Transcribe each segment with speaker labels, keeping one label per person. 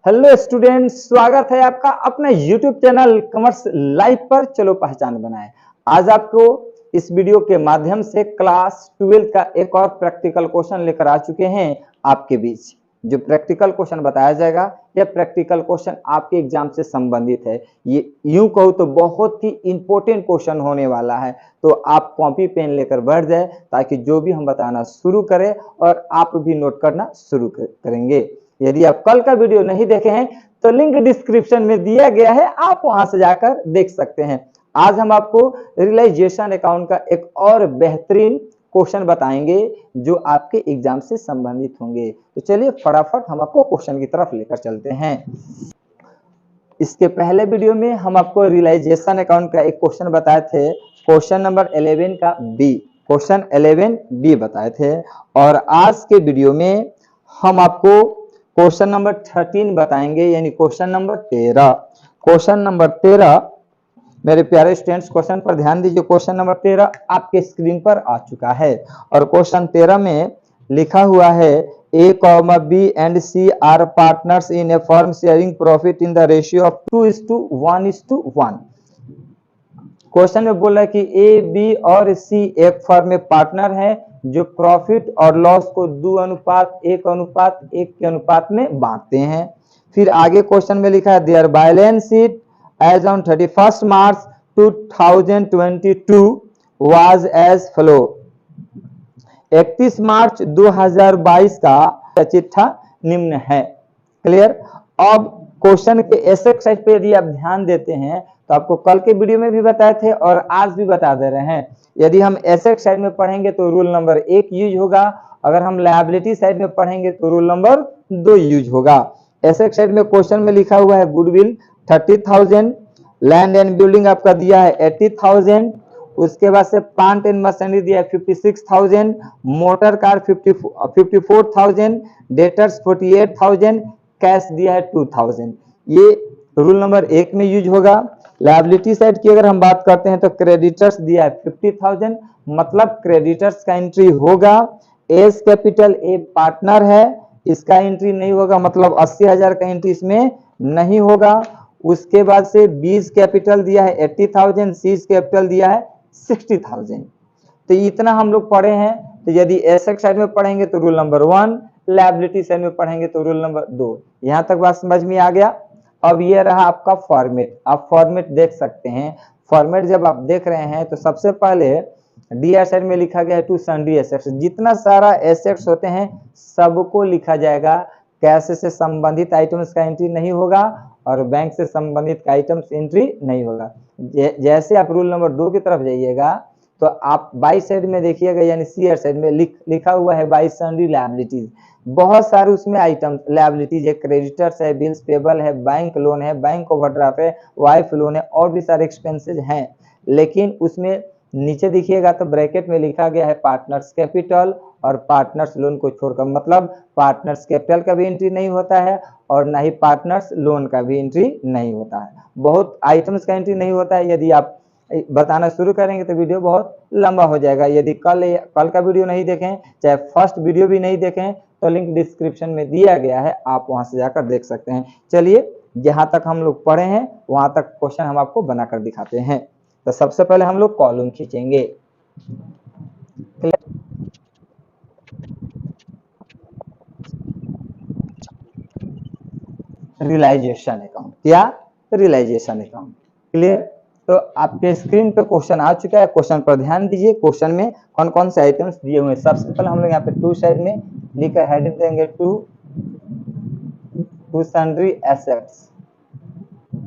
Speaker 1: Hello students, स्वागत है आपका अपना यूट्यूब चैनल कॉमर्स लाइव पर। चलो पहचान बनाएं। आज आपको इस वीडियो के माध्यम से क्लास 12 का एक और प्रैक्टिकल क्वेश्चन लेकर आ चुके हैं आपके बीच। जो प्रैक्टिकल क्वेश्चन बताया जाएगा यह प्रैक्टिकल क्वेश्चन आपके एग्जाम से संबंधित है। ये यूं कहूँ तो बहुत ही इंपॉर्टेंट क्वेश्चन होने वाला है, तो आप कॉपी पेन लेकर बैठ जाए ताकि जो भी हम बताना शुरू करें और आप भी नोट करना शुरू करेंगे। यदि आप कल का वीडियो नहीं देखे हैं तो लिंक डिस्क्रिप्शन में दिया गया है, आप वहां से जाकर देख सकते हैं। आज हम आपको रियलाइजेशन अकाउंट का एक और बेहतरीन क्वेश्चन बताएंगे जो आपके एग्जाम से संबंधित होंगे। तो चलिए फटाफट हम आपको क्वेश्चन की तरफ लेकर चलते हैं। इसके पहले वीडियो में हम आपको रियलाइजेशन अकाउंट का एक क्वेश्चन बताए थे, क्वेश्चन नंबर 11 का बी, क्वेश्चन 11 बी बताए थे। और आज के वीडियो में हम आपको क्वेश्चन नंबर 13 बताएंगे, यानी क्वेश्चन नंबर 13। क्वेश्चन नंबर 13 मेरे प्यारे स्टूडेंट्स, क्वेश्चन पर ध्यान दीजिए। क्वेश्चन नंबर 13 आपके स्क्रीन पर आ चुका है और क्वेश्चन 13 में लिखा हुआ है A, B and C are partners in a firm sharing profit in the ratio of 2:1:1। Question में बोला कि ए, बी और सी एक फर्म में पार्टनर है जो प्रॉफिट और लॉस को 2:1:1 के अनुपात में बांटते हैं। फिर आगे क्वेश्चन में लिखा है there balance sheet as on 31 March 2022 was as follow. 31 मार्च 2022 का चिट्ठा निम्न है। क्लियर। अब क्वेश्चन के एक्सरसाइज पे यदि आप ध्यान देते हैं तो आपको कल के वीडियो में भी बताए थे और आज भी बता दे रहे हैं। यदि हम एसेट साइड में पढ़ेंगे तो रूल नंबर 1 यूज होगा, अगर हम लायबिलिटी साइड में पढ़ेंगे तो रूल नंबर 2 यूज होगा। एसेट साइड में क्वेश्चन में लिखा हुआ है गुडविल 30,000, लैंड एंड बिल्डिंग आपका दिया है 80,000, उसके बाद से प्लांट एंड मशीनरी दिया है 56,000, मोटर कार 54,000, डेटर्स 48,000, कैश दिया है 2,000। ये रूल नंबर 1 में यूज होगा। लायबिलिटी साइड की अगर हम बात करते हैं तो क्रेडिटर्स दिया है 50,000, मतलब क्रेडिटर्स का एंट्री होगा। एस कैपिटल ए पार्टनर है, इसका एंट्री नहीं होगा, मतलब 80,000 का एंट्री इसमें नहीं होगा। उसके बाद से बीज कैपिटल दिया है 80,000, सीज कैपिटल दिया है 60,000। तो इतना हम लोग पढ़े हैं। तो यदि एसेट साइड में पढ़ेंगे तो रूल नंबर 1, लायबिलिटी साइड में पढ़ेंगे तो रूल नंबर 2। यहां तक बात समझ में आ गया। अब ये रहा आपका फॉर्मेट, आप फॉर्मेट देख सकते हैं। फॉर्मेट जब आप देख रहे हैं तो सबसे पहले डी एसेट में लिखा गया है टू सन्ड्री एसेट्स। जितना सारा एसेट्स होते हैं सबको लिखा जाएगा। कैश से संबंधित आइटम्स का एंट्री नहीं होगा और बैंक से संबंधित आइटम्स एंट्री नहीं होगा। जैसे आप रूल नंबर 2 की तरफ जाइएगा तो आप बाई साइड में देखिएगा, यानी सी साइड में लिखा हुआ है बाई सन्ड्री लायबिलिटीज। बहुत सारे उसमें आइटम लायबिलिटीज है, क्रेडिटर्स है, बिल्स पेबल है, बैंक लोन है, बैंक ओवरड्राफ्ट है, वाइफ लोन है और भी सारे एक्सपेंसेस हैं। लेकिन उसमें नीचे देखिएगा तो ब्रैकेट में लिखा गया है पार्टनर्स कैपिटल और पार्टनर्स लोन को छोड़कर, मतलब पार्टनर्स कैपिटल का भी एंट्री नहीं होता है और ना ही पार्टनर्स लोन का भी एंट्री नहीं होता है। बहुत आइटम्स का एंट्री नहीं होता है। यदि आप बताना शुरू करेंगे तो वीडियो बहुत लंबा हो जाएगा। यदि कल का वीडियो नहीं देखें, चाहे फर्स्ट वीडियो भी नहीं देखें, तो लिंक डिस्क्रिप्शन में दिया गया है, आप वहां से जाकर देख सकते हैं। चलिए जहां तक हम लोग पढ़े हैं वहां तक क्वेश्चन हम आपको बनाकर दिखाते हैं। तो सबसे पहले हम लोग कॉलम खींचेंगे। रियलाइजेशन अकाउंट, क्या रियलाइजेशन अकाउंट। क्लियर। तो आपके स्क्रीन पे क्वेश्चन आ चुका है। क्वेश्चन पर ध्यान दीजिए। क्वेश्चन में कौन कौन से आइटम्स दिए हुए हैं। सबसे पहले हम लोग यहाँ पे टू साइड में लिखकर हेडिंग देंगे टू सन्ड्री एसेट्स,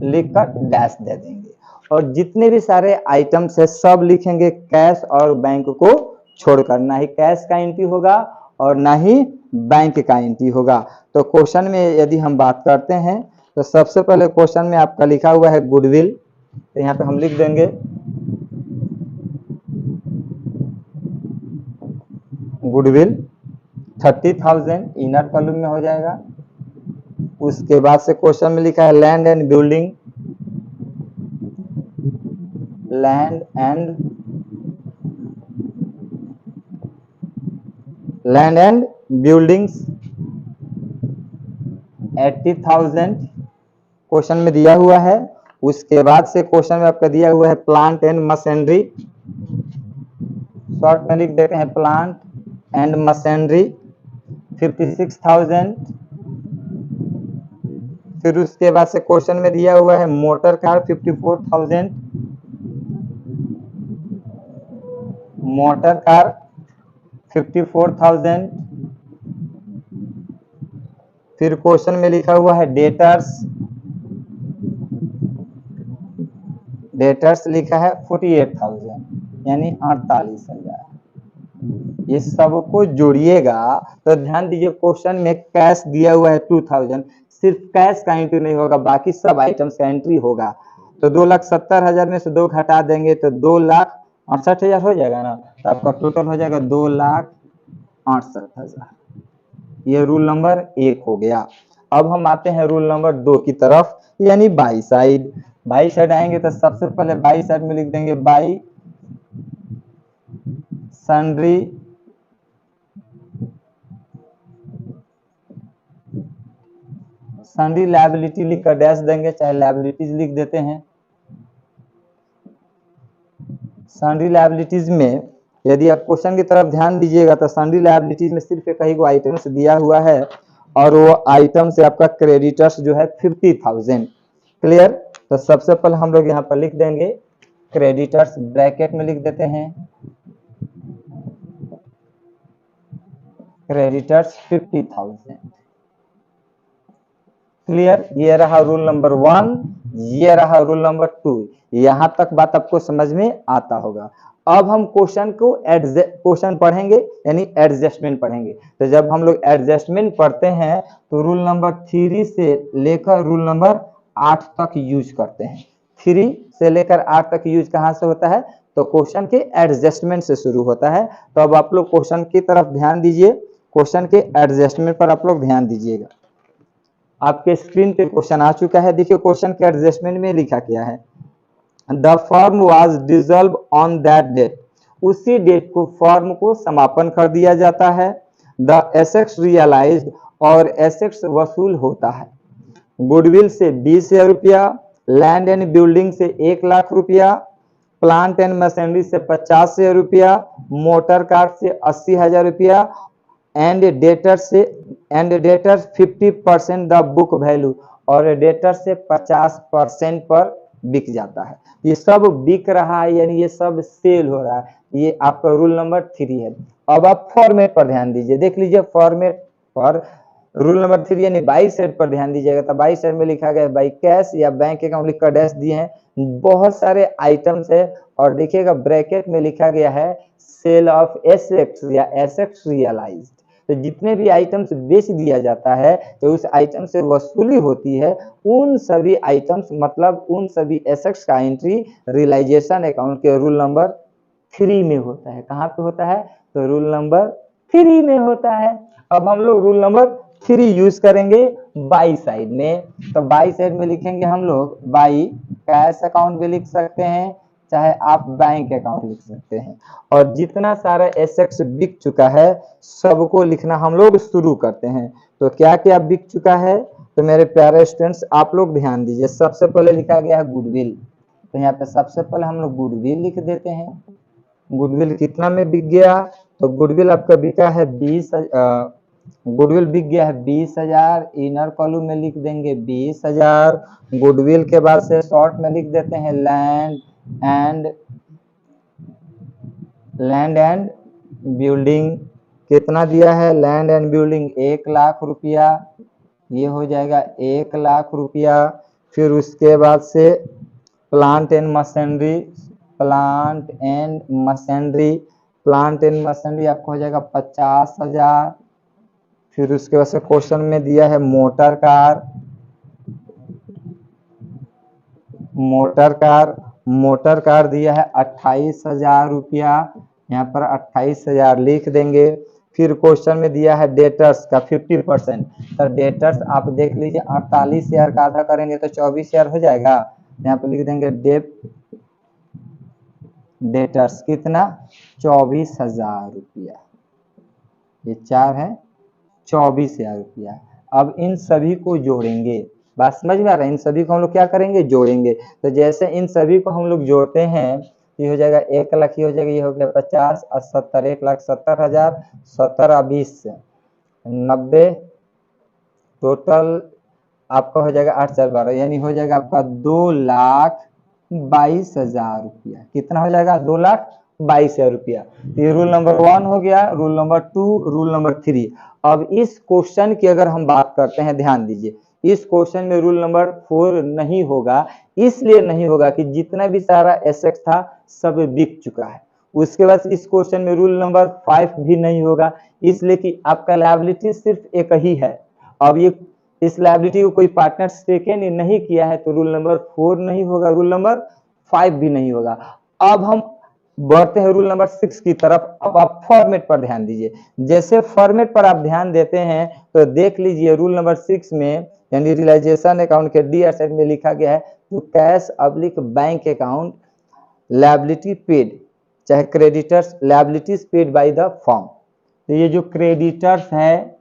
Speaker 1: लिखकर डैश दे देंगे। और जितने भी सारे आइटम्स है सब लिखेंगे कैश और बैंक को छोड़कर। ना ही कैश का एंट्री होगा और ना ही बैंक का एंट्री होगा। तो क्वेश्चन में यदि हम बात करते हैं तो सबसे पहले क्वेश्चन में आपका लिखा हुआ है गुडविल, तो यहाँ पे हम लिख देंगे गुडविल 30,000, इनर कॉलम में हो जाएगा। उसके बाद से क्वेश्चन में लिखा है land and building, land and buildings 80,000 question में दिया हुआ है। उसके बाद से क्वेश्चन में आपका दिया हुआ है प्लांट एंड मशीनरी, शॉर्ट में लिख देते हैं प्लांट एंड मशीनरी 56,000। फिर उसके बाद से क्वेश्चन में दिया हुआ है मोटर कार 54,000, मोटर कार 54,000। फिर क्वेश्चन में लिखा हुआ है डेटर्स, डेटर्स लिखा है 48,000 यानी 48,000। ये सबको जोड़िएगा तो ध्यान दीजिए क्वेश्चन में कैश दिया हुआ है 2000, सिर्फ कैश का एंट्री नहीं होगा, बाकी सब आइटम्स का एंट्री होगा। तो 2,70,000 में से 2 घटा देंगे तो 2,68,000 हो जाएगा ना, तो आपका टोटल हो जाएगा 2,68,000। ये रूल नंबर 1 हो गया। अब हम आते हैं रूल नंबर 2 की तरफ, यानी बाई साइड। बाई साइड आएंगे तो सबसे पहले बाई साइड में लिख देंगे बाई सन्ड्री सन्ड्री लायबिलिटी लिखकर डैश देंगे, चाहे लायबिलिटीज लिख देते हैं। सन्ड्री लायबिलिटीज में यदि आप क्वेश्चन की तरफ ध्यान दीजिएगा तो सन्ड्री लायबिलिटीज में सिर्फ एक ही आइटम्स दिया हुआ है और वो आइटम से आपका क्रेडिटर्स जो है 50,000। क्लियर। तो सबसे पहले हम लोग यहाँ पर लिख देंगे क्रेडिटर्स, ब्रैकेट में लिख देते हैं क्रेडिटर्स 50,000। क्लियर। ये रहा रूल नंबर 1, ये रहा रूल नंबर 2। यहां तक बात आपको समझ में आता होगा। अब हम क्वेश्चन को क्वेश्चन पढ़ेंगे यानी एडजस्टमेंट पढ़ेंगे। तो जब हम लोग एडजस्टमेंट पढ़ते हैं तो रूल नंबर 3 से लेकर रूल नंबर 8 तक यूज करते हैं। 3 से लेकर 8 तक यूज कहां से होता है, तो क्वेश्चन के एडजस्टमेंट से शुरू होता है। तो अब आप लोग क्वेश्चन की तरफ ध्यान दीजिए, क्वेश्चन के एडजस्टमेंट पर आप लोग ध्यान दीजिएगा। आपके स्क्रीन पे क्वेश्चन आ चुका है, देखिए क्वेश्चन के एडजस्टमेंट में लिखा क्या है। The firm was dissolve on that date, उसी डेट को फर्म को समापन कर दिया जाता है। द एसेट्स रियलाइज्ड, और एसेट्स वसूल होता है। गुडविल से 20,000 रुपया, लैंड एंड बिल्डिंग से 1,00,000 रुपया, प्लांट एंड मशीनरी से 50,000 रुपया, मोटर कार से 80,000 रुपया and debtors 50% the book value, और डेटर से 50% पर बिक जाता है। ये सब बिक रहा है यानी ये सब सेल हो रहा है। ये आपका रूल नंबर 3 है। अब आप फॉर्मेट पर ध्यान दीजिए, देख लीजिए फॉर्मेट पर रूल नंबर 3 यानी बाई साइड पर ध्यान दीजिएगा। तो बाई साइड में लिखा गया बाई कैश या बैंक अकाउंट लिखकर डैश दिए हैं, बहुत सारे आइटम्स है। और देखिएगा ब्रैकेट में लिखा गया है सेल ऑफ एसेट्स या एसेट्स रियलाइज्ड। तो जितने भी आइटम्स बेच दिया जाता है तो उस आइटम से वसूली होती है, उन सभी आइटम्स मतलब उन सभी एसेट्स का एंट्री रियलाइजेशन अकाउंट के रूल नंबर 3 में होता है। कहाँ पे होता है, तो रूल नंबर 3 में होता है। अब हम लोग रूल नंबर 3 यूज करेंगे बाई साइड में। तो बाई साइड में लिखेंगे हम लोग बाई कैश अकाउंट भी लिख सकते हैं, चाहे आप बैंक अकाउंट लिख सकते हैं। और जितना सारा एसेट्स बिक चुका है सबको लिखना हम लोग शुरू करते हैं। तो क्या क्या बिक चुका है, तो मेरे प्यारे स्टूडेंट्स आप लोग ध्यान दीजिए। सबसे पहले लिखा गया है गुडविल, तो यहाँ पे सबसे पहले हम लोग गुडविल लिख देते हैं। गुडविल कितना में बिक गया, तो गुडविल आपका बिका है 20, गुडविल बिक गया है 20,000। इनर कॉलम में लिख देंगे 20,000। गुडविल के बाद से शॉर्ट में लिख देते हैं लैंड एंड बिल्डिंग। कितना दिया है, लैंड एंड बिल्डिंग 1,00,000 रुपया, ये हो जाएगा 1,00,000 रुपया। फिर उसके बाद से plant and machinery, plant and machinery आपको हो जाएगा 50,000। फिर उसके बाद से क्वेश्चन में दिया है मोटर कार दिया है 28,000 रुपया, यहाँ पर 28,000 लिख देंगे। फिर क्वेश्चन में दिया है डेटर्स का 50%, तो डेटर्स आप देख लीजिए 48,000 का आधा करेंगे तो 24,000 हो जाएगा। यहाँ पर लिख देंगे डेटर्स कितना, 24,000 रुपया, ये 4 है 24,000 रुपया। अब इन सभी को जोड़ेंगे, बात समझ में आ रहा है, इन सभी को हम लोग क्या करेंगे, जोड़ेंगे। तो जैसे इन सभी को हम लोग जोड़ते हैं, ये हो जाएगा 1 लाख, ये हो जाएगा, ये हो गया 50 और 70, 1,70,000, 70 और 20 90, टोटल आपका हो जाएगा 8,412, यानी हो जाएगा आपका 2,22,000 रुपया। कितना हो जाएगा, 2,22,000 रुपया। ये रूल नंबर 1 हो गया, रूल नंबर 2, रूल नंबर 3। अब इस क्वेश्चन की अगर हम बात करते हैं, ध्यान दीजिए, इस क्वेश्चन में रूल नंबर 4 नहीं होगा। इसलिए नहीं होगा कि जितना भी सारा एसेट था सब बिक चुका है। उसके बाद इस क्वेश्चन में रूल नंबर 5 भी नहीं होगा, इसलिए कि आपका लायबिलिटी सिर्फ एक ही है। अब ये इस लायबिलिटी को कोई पार्टनर टेकन नहीं किया है, तो रूल नंबर 4 नहीं होगा, रूल नंबर 5 भी नहीं होगा। अब हम बढ़ते हैं रूल नंबर 6 की तरफ। अब आप फॉर्मेट पर ध्यान दीजिए। जैसे फॉर्मेट पर आप ध्यान देते हैं तो देख लीजिए, रूल नंबर 6 में यानी रियलाइजेशन अकाउंट के डी साइड में लिखा गया है to cash oblique bank account liability paid, चाहे creditors liabilities paid by the firm. तो ये जो क्रेडिटर्स है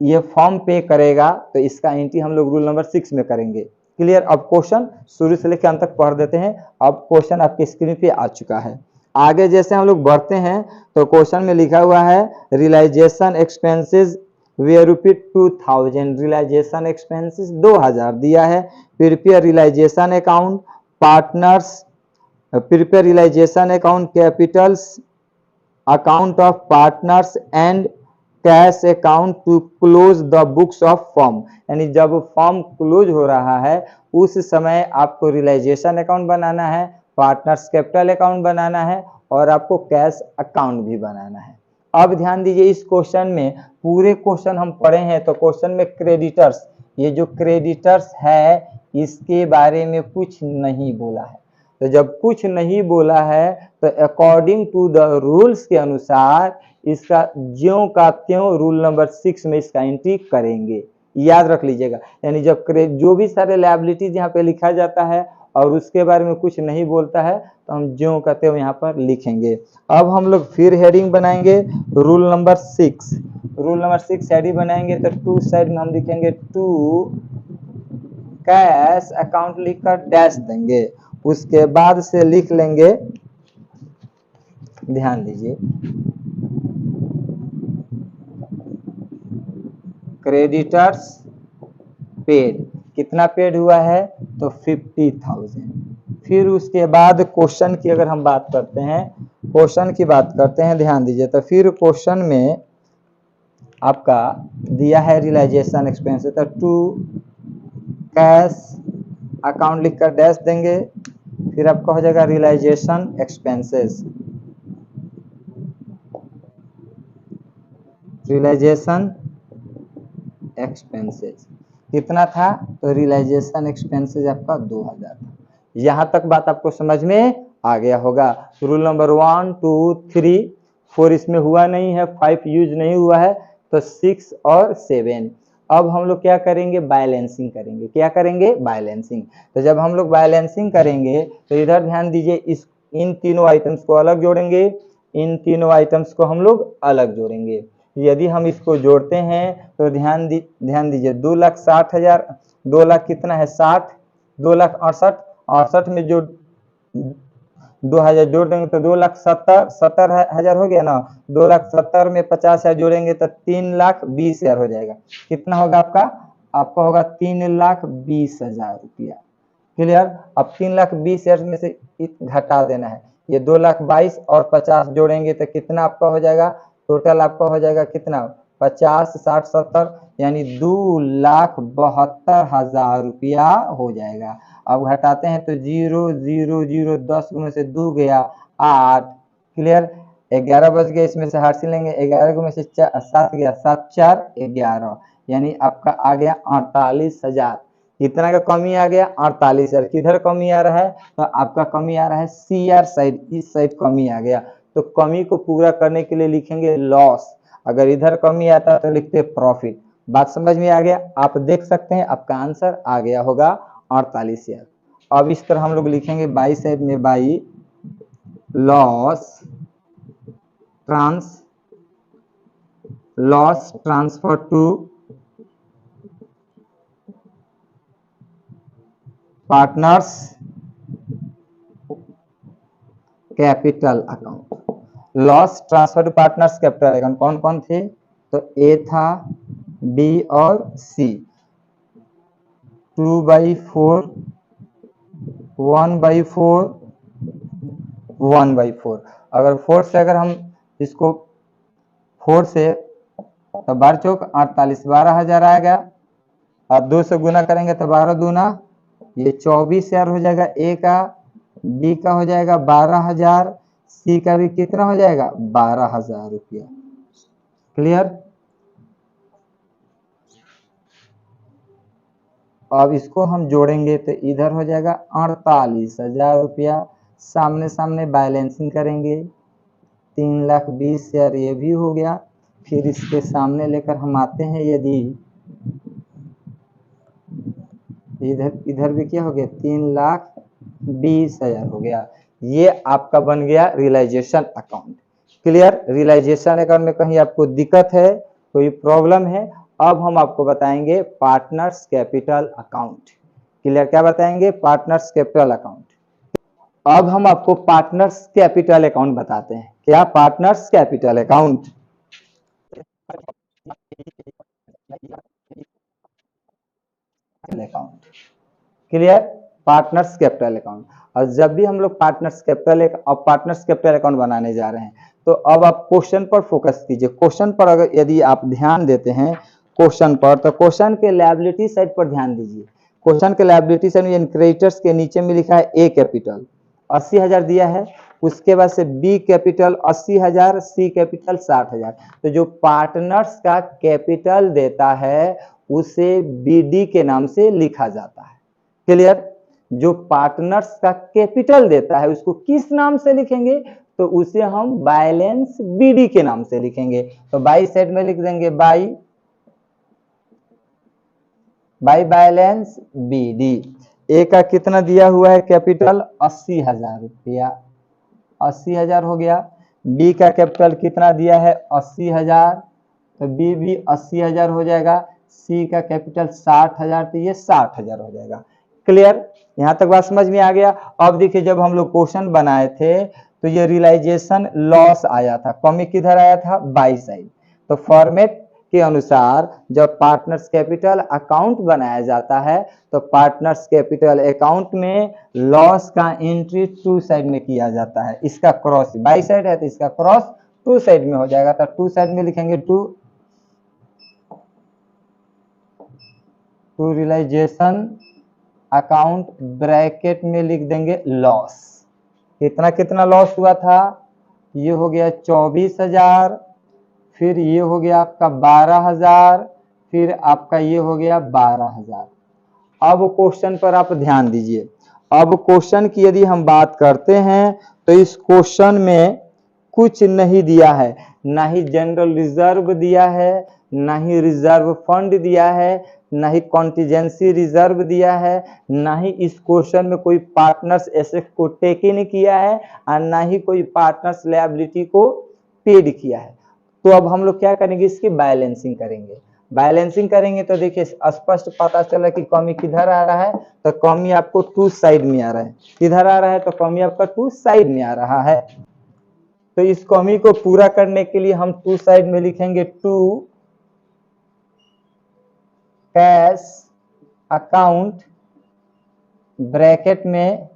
Speaker 1: ये फॉर्म पे करेगा, तो इसका एंट्री हम लोग रूल नंबर 6 में करेंगे। क्लियर। अब क्वेश्चन शुरू से लेकर अंत तक पढ़ देते हैं। अब क्वेश्चन आपके स्क्रीन पे आ चुका है। आगे जैसे हम लोग बढ़ते हैं तो क्वेश्चन में लिखा हुआ है realization expenses were rupees 2000, realization expenses 2000 दिया है। Prepare realization account partners, prepare realization account capitals account of partners and cash account to close the books of firm, यानी जब फर्म क्लोज हो रहा है उस समय आपको रियलाइजेशन अकाउंट बनाना है, पार्टनर्स कैपिटल अकाउंट बनाना है और आपको कैश अकाउंट भी बनाना है। अब ध्यान दीजिए, इस क्वेश्चन में पूरे क्वेश्चन हम पढ़े हैं तो क्वेश्चन में क्रेडिटर्स, ये जो क्रेडिटर्स है इसके बारे में कुछ नहीं बोला है। तो जब कुछ नहीं बोला है तो अकॉर्डिंग टू द रूल्स के अनुसार इसका ज्यों का त्यों रूल नंबर 6 में इसका एंट्री करेंगे। याद रख लीजिएगा, यानी जब जो भी सारे लायबिलिटीज यहाँ पे लिखा जाता है और उसके बारे में कुछ नहीं बोलता है तो हम ज्यों का त्यों यहाँ पर लिखेंगे। अब हम लोग फिर हेडिंग बनाएंगे rule number 6। Rule number 6 heading बनाएंगे तो टू साइड में हम लिखेंगे टू कैश अकाउंट लिखकर डैश देंगे। उसके बाद से लिख लेंगे, ध्यान दीजिए, क्रेडिटर्स पेड, कितना पेड हुआ है तो 50,000। फिर उसके बाद क्वेश्चन की अगर हम बात करते हैं, क्वेश्चन की बात करते हैं, ध्यान दीजिए, तो फिर क्वेश्चन में आपका दिया है रियलाइजेशन एक्सपेंस, तो टू कैश अकाउंट लिखकर डैश देंगे। फिर आपका हो जाएगा रियलाइजेशन एक्सपेंसेस, रियलाइजेशन एक्सपेंसेस कितना था तो रियलाइजेशन एक्सपेंसेस आपका 2000 था। यहां तक बात आपको समझ में आ गया होगा। रूल नंबर 1, 2, 3, 4 इसमें हुआ नहीं है, 5 यूज नहीं हुआ है, तो 6 और 7। अब हम लोग क्या करेंगे, बैलेंसिंग करेंगे। क्या करेंगे, बैलेंसिंग। तो जब हम लोग बैलेंसिंग करेंगे तो इधर ध्यान दीजिए, इस इन तीनों आइटम्स को अलग जोड़ेंगे, इन तीनों आइटम्स को हम लोग अलग जोड़ेंगे। यदि हम इसको जोड़ते हैं तो ध्यान दीजिए 2,60,000, 2 लाख कितना है 60, 2,68,68 में जो 2,000 जोड़ देंगे तो 2,70,000 हो गया ना। 2,70,000 में 50,000 जोड़ेंगे तो 3,20,000 हो जाएगा। कितना होगा आपका, आपका होगा 3,20,000 रुपया। क्लियर। अब 3,20,000 में से घटा देना है, ये 2,22,000 और 50 जोड़ेंगे तो कितना आपका हो जाएगा, टोटल आपका हो जाएगा कितना, 50, 60, 70, यानी 2,72,000 रुपया हो जाएगा। अब घटाते हैं तो 0, 0, 0, 10 में से 2 गया 8। क्लियर। 11 बच गया, इसमें से हार्सी लेंगे, 11 में से 7 गया, 7, 4, 11, यानी आपका आ गया 48,000। कितना का कमी आ गया, 48,000। किधर कमी आ रहा है तो आपका कमी आ रहा है CR साइड, इस साइड कमी आ गया। तो कमी को पूरा करने के लिए लिखेंगे लॉस, अगर इधर कमी आता तो लिखते प्रॉफिट। बात समझ में आ गया। आप देख सकते हैं आपका आंसर आ गया होगा 48,000। अब इस तरह हम लोग लिखेंगे बाई साइड में, by loss transfer to partners capital account. Loss transfer to partners capital account कौन कौन थे? तो ए था, बी और सी। 2/4, 1/4, 1/4। अगर 4 से अगर हम इसको 4 से तो 12 चौक 48, 12,000 आएगा। और 2 से गुना करेंगे तो 12 दूना ये 24,000 हो जाएगा ए का, बी का हो जाएगा 12,000, सी का भी कितना हो जाएगा 12,000 रुपया। क्लियर? अब इसको हम जोड़ेंगे तो इधर हो जाएगा 48,000 रुपया। सामने सामने बैलेंसिंग करेंगे, 3,20,000 ये भी हो गया। फिर इसके सामने लेकर हम आते हैं, यदि इधर भी क्या हो गया 3,20,000 हो गया। ये आपका बन गया realization account. Clear? Realization account में कहीं आपको दिक्कत है, कोई प्रॉब्लम है? अब हम आपको बताएंगे पार्टनर्स कैपिटल अकाउंट। क्लियर? क्या बताएंगे? Partners capital account. अब हम आपको पार्टनर्स कैपिटल अकाउंट बताते हैं। क्या? Partners capital account. Account. Clear? Partners capital account. और जब भी हम लोग पार्टनर्स कैपिटल अकाउंट बनाने जा रहे हैं तो अब आप क्वेश्चन पर फोकस कीजिए। क्वेश्चन पर अगर यदि आप ध्यान देते हैं क्वेश्चन पर, तो क्वेश्चन के लायबिलिटी साइड पर ध्यान दीजिए। क्वेश्चन के लायबिलिटी साइड में क्रेडिटर्स के नीचे में लिखा है ए कैपिटल 80,000 दिया है, उसके बाद से बी कैपिटल 80,000, सी कैपिटल 60,000। तो जो पार्टनर्स का कैपिटल देता है उसे बीडी के नाम से लिखा जाता है। क्लियर? जो पार्टनर्स का कैपिटल देता है उसको किस नाम से लिखेंगे? तो उसे हम बैलेंस बीडी के नाम से लिखेंगे। तो बाई साइड में लिख देंगे बाई बैलेंस बीडी। ए का कितना दिया हुआ है कैपिटल? 80,000 रुपया, 80,000 हो गया। बी का कैपिटल कितना दिया है? 80,000, तो बी भी 80,000 हो जाएगा। सी का कैपिटल 60,000, तो ये 60,000 हो जाएगा। क्लियर? यहां तक बात समझ में आ गया? अब देखिए जब हम लोग क्वेश्चन बनाए थे तो ये रियलाइजेशन लॉस आया था, कमी किधर आया था? By side. तो फॉर्मेट के अनुसार जब पार्टनर्स कैपिटल अकाउंट बनाया जाता है तो पार्टनर्स कैपिटल अकाउंट में लॉस का एंट्री टू साइड में किया जाता है। इसका क्रॉस बाई साइड है तो इसका क्रॉस टू साइड में हो जाएगा। तो टू साइड में लिखेंगे टू रियलाइजेशन अकाउंट, ब्रैकेट में लिख देंगे लॉस। कितना कितना लॉस हुआ था? ये हो गया 24,000, फिर ये हो गया आपका 12,000, फिर आपका ये हो गया 12,000। अब क्वेश्चन पर आप ध्यान दीजिए। अब क्वेश्चन की यदि हम बात करते हैं तो इस क्वेश्चन में कुछ नहीं दिया है, ना ही जनरल रिजर्व दिया है, ना ही रिजर्व फंड दिया है, ना ही कॉन्टीजेंसी रिजर्व दिया है, ना ही इस क्वेश्चन में कोई पार्टनर्स एसेट को टेक इन किया है और ना ही कोई पार्टनर्स लायबिलिटी को पेड किया है। तो अब हम लोग क्या करेंगे? इसकी बैलेंसिंग करेंगे। बैलेंसिंग करेंगे तो देखिए स्पष्ट पता चला कि कमी किधर आ रहा है? तो कमी आपको टू साइड में आ रहा है। किधर आ रहा है? तो कमी आपका टू साइड में आ रहा है। तो इस कमी को पूरा करने के लिए हम टू साइड में लिखेंगे टू कैश अकाउंट, ब्रैकेट में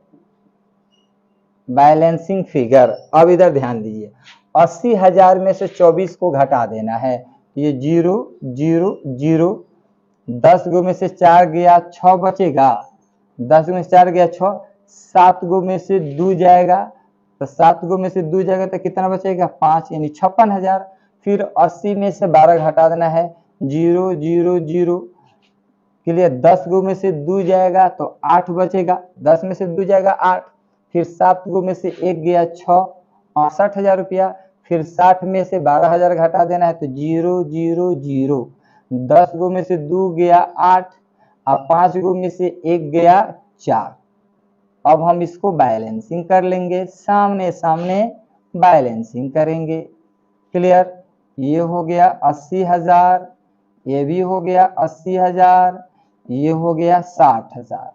Speaker 1: बैलेंसिंग फिगर। अब इधर ध्यान दीजिए, 80,000 में से 24 को घटा देना है। ये 0 0 0, 10 गो में से 4 गया 6 बचेगा, 10 में से 4 गया 6, 7 गो में से 2 जाएगा, तो 7 गो में से 2 जाएगा तो कितना बचेगा? 5, यानी 56,000। फिर 80 में से 12 घटा देना है, 0 0 0। क्लियर? 10 गो में से 2 जाएगा तो 8 बचेगा, 10 में से 2 जाएगा 8, फिर 7 गो में से 1 गया 6, 68,000 रुपया। फिर 60 में से 12,000 घटा देना है तो 0 0 0, 10 गो में से 2 गया 8 और 5 गो में से 1 गया 4। अब हम इसको बैलेंसिंग कर लेंगे, सामने सामने बैलेंसिंग करेंगे। क्लियर? ये हो गया 80,000, ये भी हो गया 80,000, ये हो गया 60,000।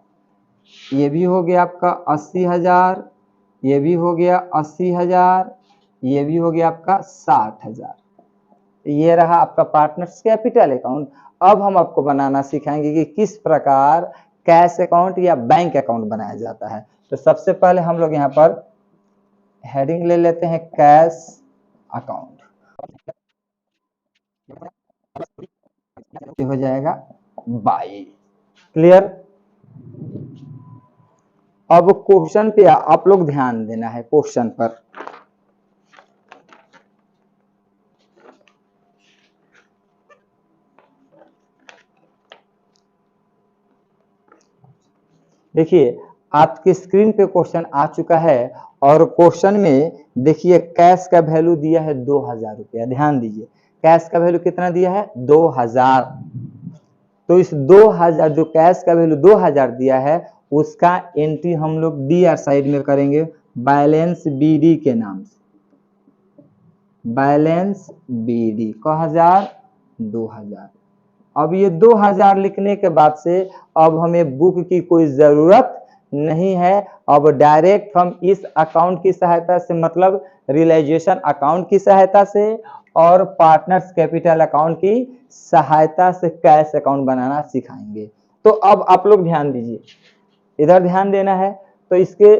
Speaker 1: ये भी हो गया आपका 80,000, ये भी हो गया 80,000, ये भी हो गया आपका 60,000। ये रहा आपका पार्टनर्स कैपिटल अकाउंट। अब हम आपको बनाना सिखाएंगे कि किस प्रकार कैश अकाउंट या बैंक अकाउंट बनाया जाता है। तो सबसे पहले हम लोग यहाँ पर हेडिंग ले लेते हैं कैश अकाउंट, हो जाएगा 22। क्लियर। अब क्वेश्चन पे आप लोग ध्यान देना है, क्वेश्चन पर। देखिए आपकी स्क्रीन पे क्वेश्चन आ चुका है और क्वेश्चन में देखिए कैश का वैल्यू दिया है 2,000 रुपया। ध्यान दीजिए कैश का वैल्यू कितना दिया है 2,000। तो इस 2,000 जो कैश का वैल्यू 2,000 दिया है उसका एंट्री हम लोग डीआर साइड में करेंगे बैलेंस बीडी के नाम से। बैलेंस बीडी का 1000 2,000। अब ये 2,000 लिखने के बाद से अब हमें बुक की कोई जरूरत नहीं है। अब डायरेक्ट हम इस अकाउंट की सहायता से मतलब रियलाइजेशन अकाउंट की सहायता से और पार्टनर्स कैपिटल अकाउंट की सहायता से कैश अकाउंट बनाना सिखाएंगे। तो अब आप लोग ध्यान दीजिए, इधर ध्यान देना है। तो इसके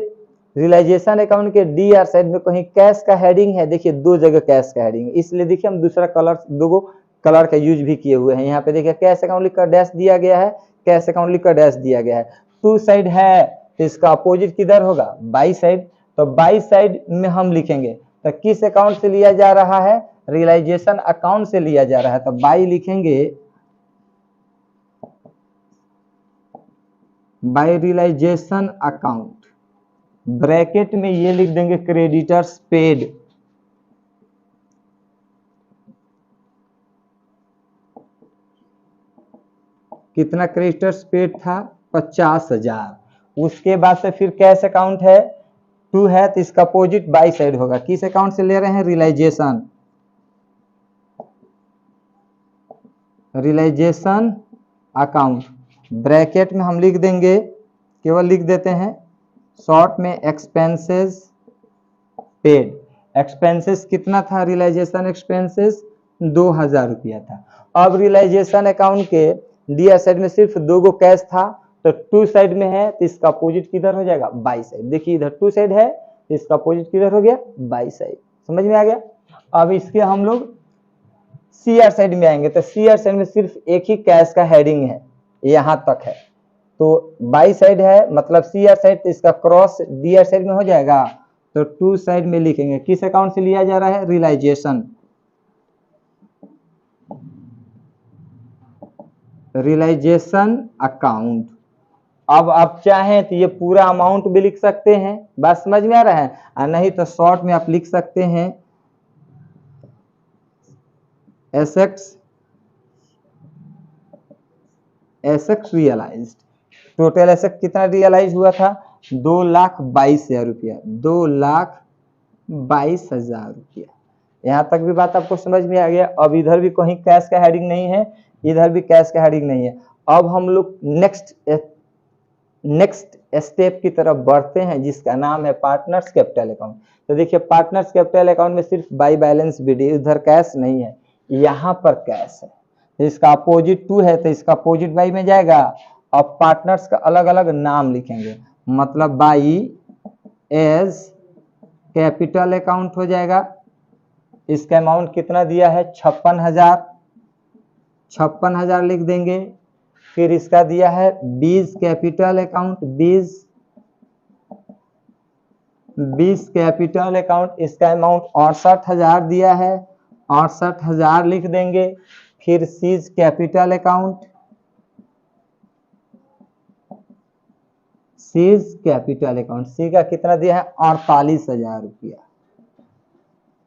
Speaker 1: रियलाइजेशन अकाउंट के डीआर साइड में कहीं कैश का हेडिंग है। देखिए दो जगह कैश का हेडिंग है, इसलिए देखिए हम दूसरा कलर दो कलर का यूज भी किए हुए हैं। यहाँ पे देखिए कैश अकाउंट लिखकर डैश दिया गया है, कैश अकाउंट लिखकर डैश दिया गया है। टू साइड है तो इसका अपोजिट किधर होगा बाई साइड। तो बाई साइड में हम लिखेंगे तो किस अकाउंट से लिया जा रहा है रियलाइजेशन अकाउंट से लिया जा रहा है। तो बाई लिखेंगे बाई रियलाइजेशन अकाउंट, ब्रैकेट में ये लिख देंगे क्रेडिटर्स पेड। कितना क्रेडिटर्स पेड था 50,000। उसके बाद से फिर कैश अकाउंट है टू है तो इसका अपोजिट बाई साइड होगा। किस अकाउंट से ले रहे हैं रियलाइजेशन, रियलाइजेशन अकाउंट। ब्रैकेट में हम लिख देंगे, केवल लिख देते हैं शॉर्ट में एक्सपेंसेस पेड। एक्सपेंसेस कितना था रियलाइजेशन एक्सपेंसेस 2,000 रुपया था। अब रियलाइजेशन अकाउंट के डीआर साइड में सिर्फ दो गो कैश था तो टू साइड में है तो इसका अपोजिट किधर हो जाएगा बाई साइड। देखिए इधर टू साइड है तो इसका अपोजिट किधर हो गया बाई साइड। समझ में आ गया। अब इसके हम लोग सीआर साइड में आएंगे तो सीआर साइड में सिर्फ एक ही कैश का हेडिंग है, यहां तक है। तो बाई साइड है मतलब सीआर साइड, तो इसका क्रॉस डीआर साइड में हो जाएगा। तो टू साइड में लिखेंगे किस अकाउंट से लिया जा रहा है रियलाइजेशन, रियलाइजेशन अकाउंट। अब आप चाहें तो ये पूरा अमाउंट भी लिख सकते हैं, बात समझ में आ रहा है। और नहीं तो शॉर्ट में आप लिख सकते हैं एसेट्स रियलाइज्ड। टोटल एसेट कितना रियलाइज हुआ था 2,22,000 रुपया, 2,22,000 रुपया। यहाँ तक भी बात आपको समझ में आ गया। अब इधर भी कहीं कैश का हेडिंग नहीं है, इधर भी कैश का हेडिंग नहीं है। अब हम लोग नेक्स्ट स्टेप की तरफ बढ़ते हैं जिसका नाम है पार्टनर्स कैपिटल अकाउंट। तो देखिए पार्टनर्स कैपिटल अकाउंट में सिर्फ बाई बैलेंस बीडी, उधर कैश नहीं है, यहाँ पर कैश है। तो इसका अपोजिट टू है तो इसका अपोजिट बाई में जाएगा। अब पार्टनर्स का अलग अलग नाम लिखेंगे मतलब बाई एज कैपिटल अकाउंट हो जाएगा। इसका अमाउंट कितना दिया है 56,000 लिख देंगे। फिर इसका दिया है B's capital account, B's capital account, इसका अमाउंट 68,000 दिया है, 68,000 लिख देंगे। फिर C's capital account, C's capital account, C का कितना दिया है 48,000 रुपया।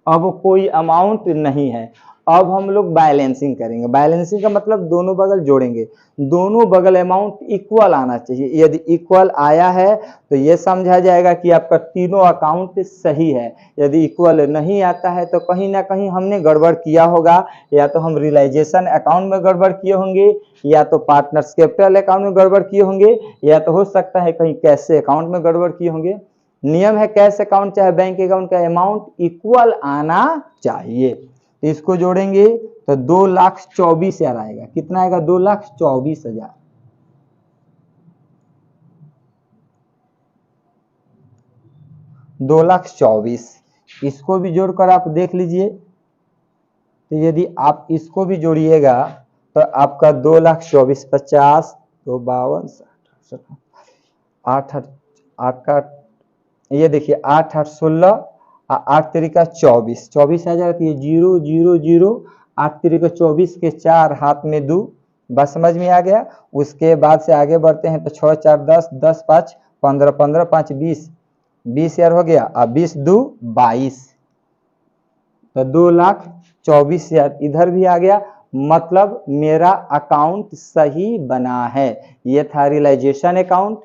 Speaker 1: अब कोई अमाउंट नहीं है। अब हम लोग बैलेंसिंग करेंगे। बैलेंसिंग का मतलब दोनों बगल जोड़ेंगे, दोनों बगल अमाउंट इक्वल आना चाहिए। यदि इक्वल आया है तो ये समझा जाएगा कि आपका तीनों अकाउंट सही है। यदि इक्वल नहीं आता है तो कहीं ना कहीं हमने गड़बड़ किया होगा, या तो हम रियलाइजेशन अकाउंट में गड़बड़ किए होंगे, या तो पार्टनर्स कैपिटल अकाउंट में गड़बड़ किए होंगे, या तो हो सकता है कहीं कैश अकाउंट में गड़बड़ किए होंगे। नियम है कैश अकाउंट चाहे बैंक अकाउंट का अमाउंट इक्वल आना चाहिए। तो इसको जोड़ेंगे तो 2,24,000 आएगा। कितना आएगा? 2,24,000। 2,24,000 इसको भी जोड़कर आप देख लीजिए। तो यदि आप इसको भी जोड़िएगा तो आपका 2,24,000 50 2 52 8 8 का ये देखिए 8 8 16 8 तरीका 24 24,000 ये 0 0 0 8 तरीका 24 के 4 हाथ में 2। बस समझ में आ गया। उसके बाद से आगे बढ़ते हैं तो 6 4 10 10 5 15 15 5 20 20,000 हो गया। अब 20 2 22 तो 2,24,000 इधर भी आ गया। मतलब मेरा अकाउंट सही बना है। ये था रियलाइजेशन अकाउंट,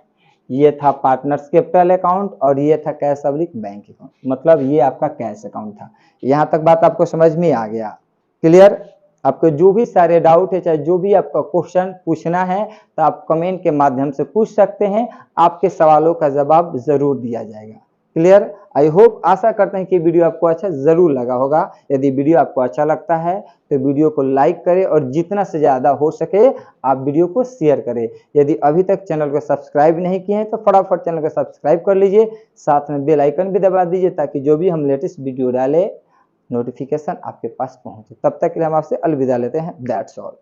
Speaker 1: ये था पार्टनर्स कैपिटल अकाउंट और ये था कैश पब्लिक बैंक अकाउंट। मतलब ये आपका कैश अकाउंट था। यहां तक बात आपको समझ में आ गया? क्लियर? आपको जो भी सारे डाउट है, चाहे जो भी आपका क्वेश्चन पूछना है तो आप कमेंट के माध्यम से पूछ सकते हैं। आपके सवालों का जवाब जरूर दिया जाएगा। क्लियर? आई होप, आशा करते हैं कि वीडियो आपको अच्छा जरूर लगा होगा। यदि वीडियो आपको अच्छा लगता है तो वीडियो को लाइक करें और जितना से ज्यादा हो सके आप वीडियो को शेयर करें। यदि अभी तक चैनल को सब्सक्राइब नहीं किए हैं तो फटाफट चैनल को सब्सक्राइब कर लीजिए, साथ में बेल आइकन भी दबा दीजिए ताकि जो भी हम लेटेस्ट वीडियो डालें नोटिफिकेशन आपके पास पहुंचे। तब तक के लिए हम आपसे अलविदा लेते हैं। That's all.